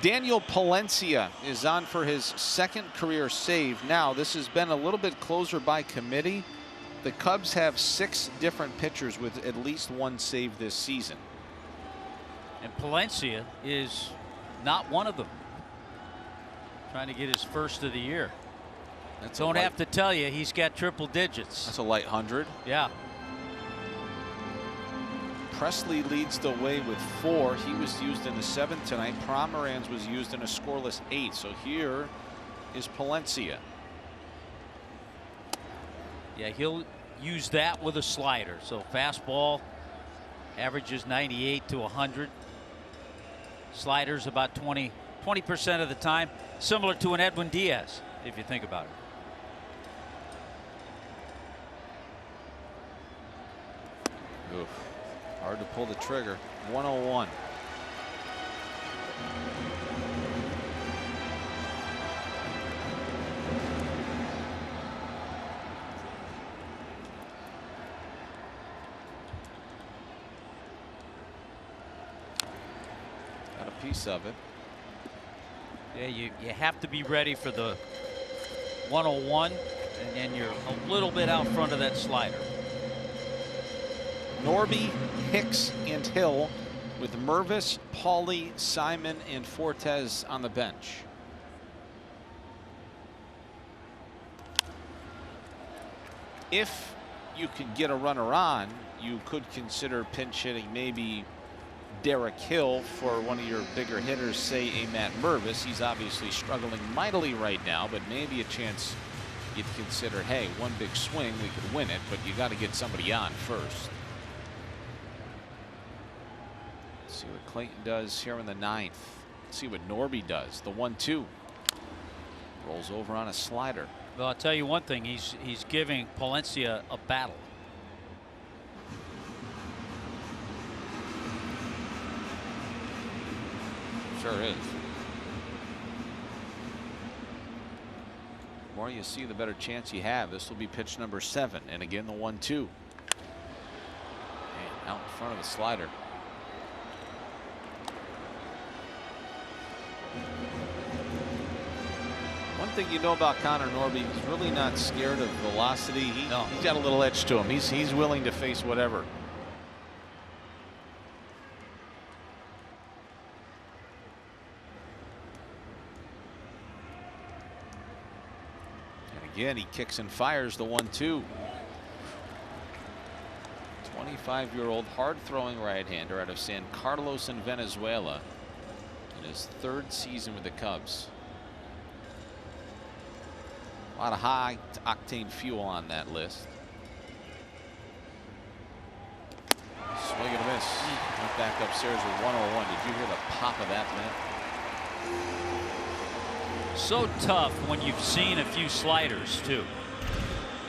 Daniel Palencia is on for his second career save. Now, this has been a little bit closer by committee. The Cubs have 6 different pitchers with at least 1 save this season. And Palencia is not one of them. Trying to get his first of the year. Don't have to tell you, he's got triple digits. That's a light 100. Yeah. Presley leads the way with 4. He was used in the 7th tonight. Pomeranz was used in a scoreless 8. So here is Palencia. Yeah, he'll use that with a slider. So fastball averages 98 to 100. Sliders about 20% of the time, similar to an Edwin Diaz, if you think about it. Oof. Hard to pull the trigger. 101. Got a piece of it. Yeah, you have to be ready for the 101, and you're a little bit out front of that slider. Norby, Hicks, and Hill with Mervis, Pauly, Simon, and Fortes on the bench. If you could get a runner on, you could consider pinch hitting maybe Derek Hill for one of your bigger hitters, say a Matt Mervis. He's obviously struggling mightily right now, but maybe a chance you'd consider, hey, one big swing, we could win it, but you got to get somebody on first. See what Clayton does here in the 9th. See what Norby does. The 1-2 rolls over on a slider. Well, I'll tell you one thing, he's giving Palencia a battle. Sure is. The more you see, the better chance you have. This will be pitch number 7, and again the 1-2. And out in front of the slider. One thing you know about Connor Norby, he's really not scared of velocity. He's got a little edge to him. He's willing to face whatever. And again, he kicks and fires the 1-2. 25-year-old hard-throwing right-hander out of San Carlos in Venezuela in his 3rd season with the Cubs. A lot of high octane fuel on that list. Swing and a miss. Went back upstairs with 101. Did you hear the pop of that, man? So tough when you've seen a few sliders too.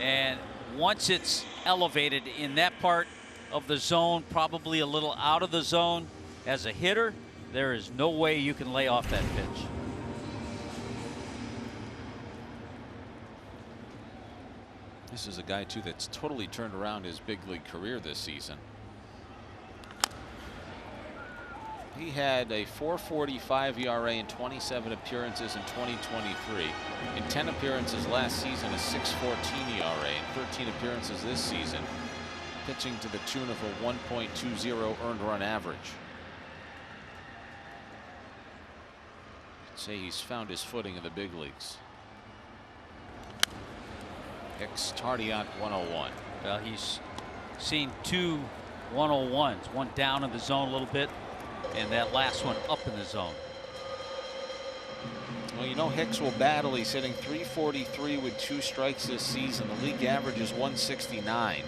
And once it's elevated in that part of the zone, probably a little out of the zone, as a hitter, there is no way you can lay off that pitch. This is a guy, too, that's totally turned around his big league career this season. He had a .445 ERA in 27 appearances in 2023. In 10 appearances last season, a .614 ERA. In 13 appearances this season, pitching to the tune of a 1.20 earned run average. I'd say he's found his footing in the big leagues. Hicks, Tardiant, 101. Well, he's seen 2 101s, one down in the zone a little bit, and that last one up in the zone. Well, you know, Hicks will battle. He's hitting .343 with 2 strikes this season. The league average is .169.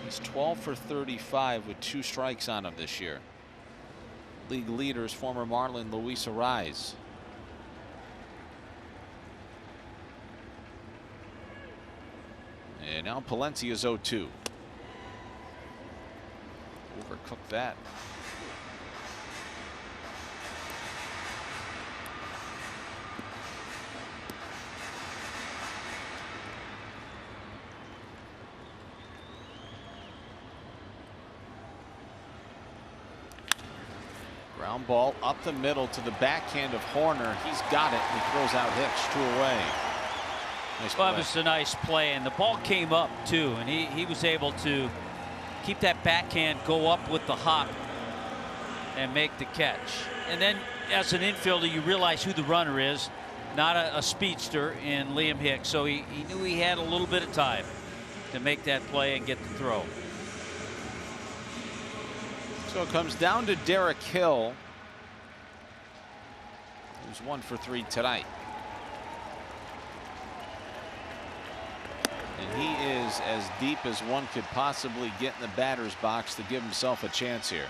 He's 12 for 35 with 2 strikes on him this year. League leaders, former Marlin Luis Arraez. And now Palencia's 0-2. Overcooked that. Ground ball up the middle to the backhand of Horner. He's got it. He throws out Hicks, 2 away. Nice play. Well, it was a nice play, and the ball came up too, and he was able to keep that backhand, go up with the hop, and make the catch. And then, as an infielder, you realize who the runner is, not a speedster in Liam Hicks. So he knew he had a little bit of time to make that play and get the throw. So it comes down to Derek Hill, who's 1 for 3 tonight. And he is as deep as one could possibly get in the batter's box to give himself a chance here.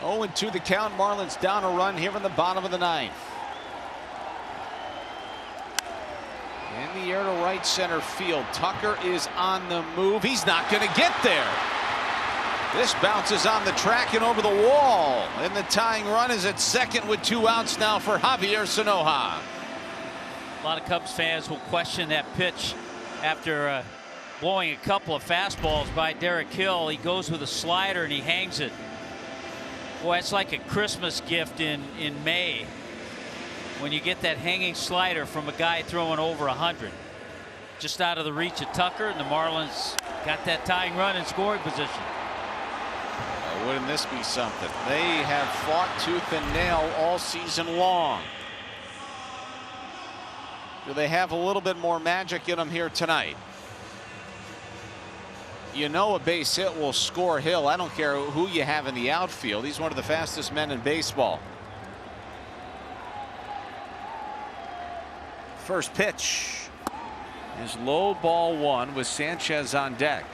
Oh, and 2 the count. Marlins down a run here in the bottom of the 9th. In the air to right center field. Tucker is on the move. He's not going to get there. This bounces on the track and over the wall. And the tying run is at second with 2 outs now for Javier Sanoja. A lot of Cubs fans will question that pitch after blowing a couple of fastballs by Derek Hill. He goes with a slider and he hangs it. Boy, it's like a Christmas gift in May when you get that hanging slider from a guy throwing over 100. Just out of the reach of Tucker, and the Marlins got that tying run in scoring position. Wouldn't this be something? They have fought tooth and nail all season long. Do they have a little bit more magic in them here tonight? You know a base hit will score Hill. I don't care who you have in the outfield. He's one of the fastest men in baseball. First pitch is low, ball 1 with Sanchez on deck.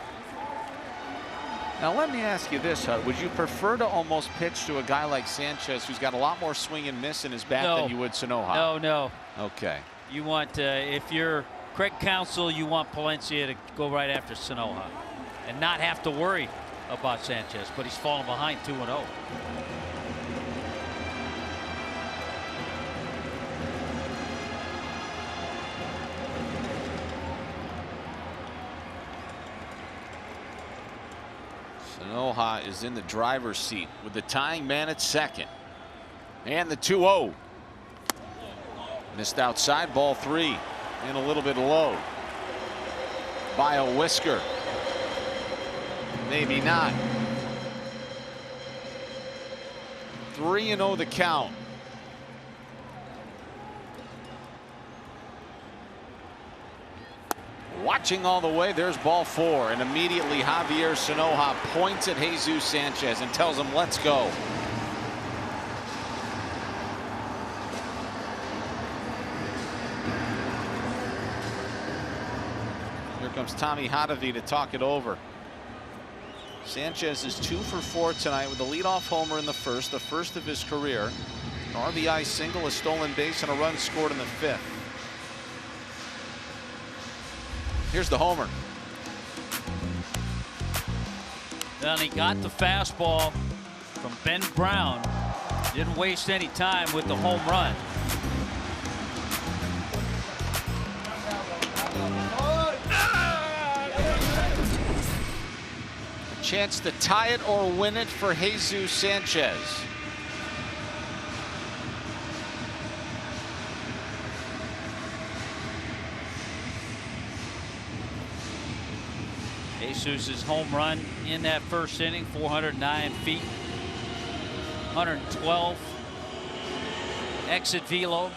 Now let me ask you this, Hud. Would you prefer to almost pitch to a guy like Sanchez, who's got a lot more swing and miss in his bat than you would Sanoja? No. Okay. You want, if you're Craig Counsell, you want Palencia to go right after Sanoja and not have to worry about Sanchez, but he's falling behind 2-0. Sanoja is in the driver's seat with the tying man at second. And the 2-0. Missed outside, ball 3, and a little bit low by a whisker. Maybe not. 3-0 the count. Watching all the way, there's ball 4, and immediately Javier Sanoja points at Jesús Sánchez and tells him, let's go. Here comes Tommy Hotovy to talk it over. Sanchez is 2 for 4 tonight with a leadoff homer in the first of his career. An RBI single, a stolen base, and a run scored in the 5th. Here's the homer. Then he got the fastball from Ben Brown. Didn't waste any time with the home run. Chance to tie it or win it for Jesús Sánchez. Jesus's home run in that first inning, 409 feet, 112 exit velo.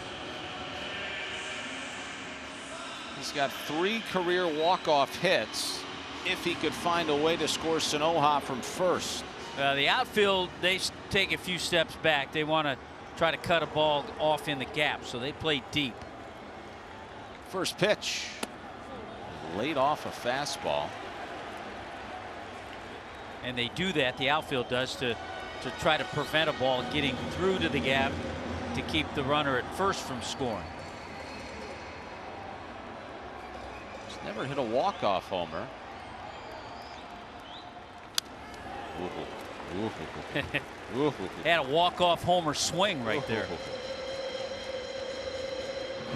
He's got 3 career walk-off hits. If he could find a way to score Sanoja from first. The outfield, they take a few steps back. They want to try to cut a ball off in the gap, so they play deep. First pitch. Laid off a fastball. And they do that, the outfield does, to to try to prevent a ball getting through to the gap to keep the runner at first from scoring. He's never hit a walk-off homer. Had a walk-off homer swing right there.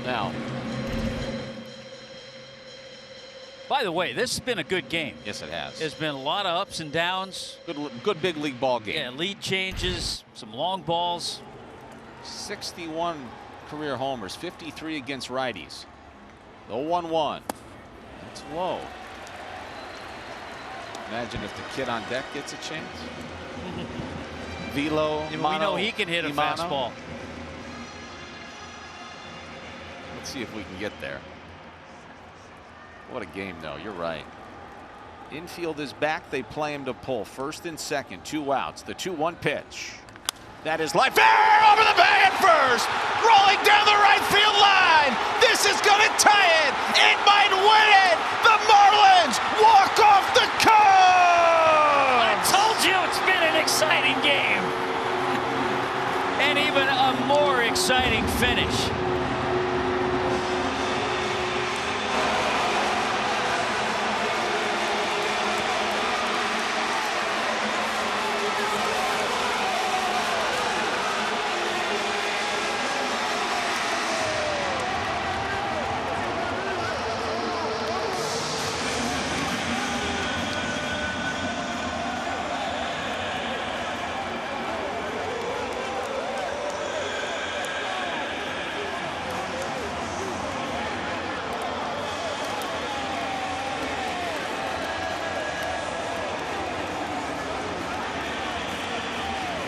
Now, by the way, this has been a good game. yes, it has. There's been a lot of ups and downs. Good big league ball game. Yeah, lead changes, some long balls. 61 career homers, 53 against righties. The 1-1. That's low. Imagine if the kid on deck gets a chance. Velo, We know he can hit a fastball. Let's see if we can get there. What a game, though. You're right. Infield is back. They play him to pull. First and second, 2 outs. The 2-1 pitch. That is life. Fair over the bag at first. Rolling down the right field line. This is going to tie it. It might win it. The Marlins walk off the Cubs. I told you it's been an exciting game. And even a more exciting finish.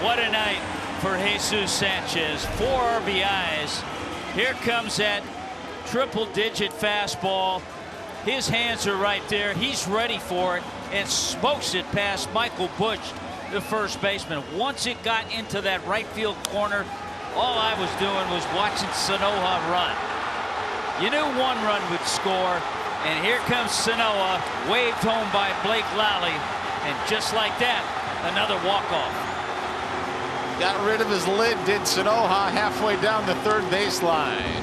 What a night for Jesús Sánchez. 4 RBIs. Here comes that triple-digit fastball. His hands are right there. He's ready for it and smokes it past Michael Busch, the first baseman. Once it got into that right field corner, all I was doing was watching Sanoja run. You knew 1 run would score, and here comes Sanoja, waved home by Blake Lally, and just like that, another walk-off. Got rid of his lid, did Sanoja, halfway down the third baseline.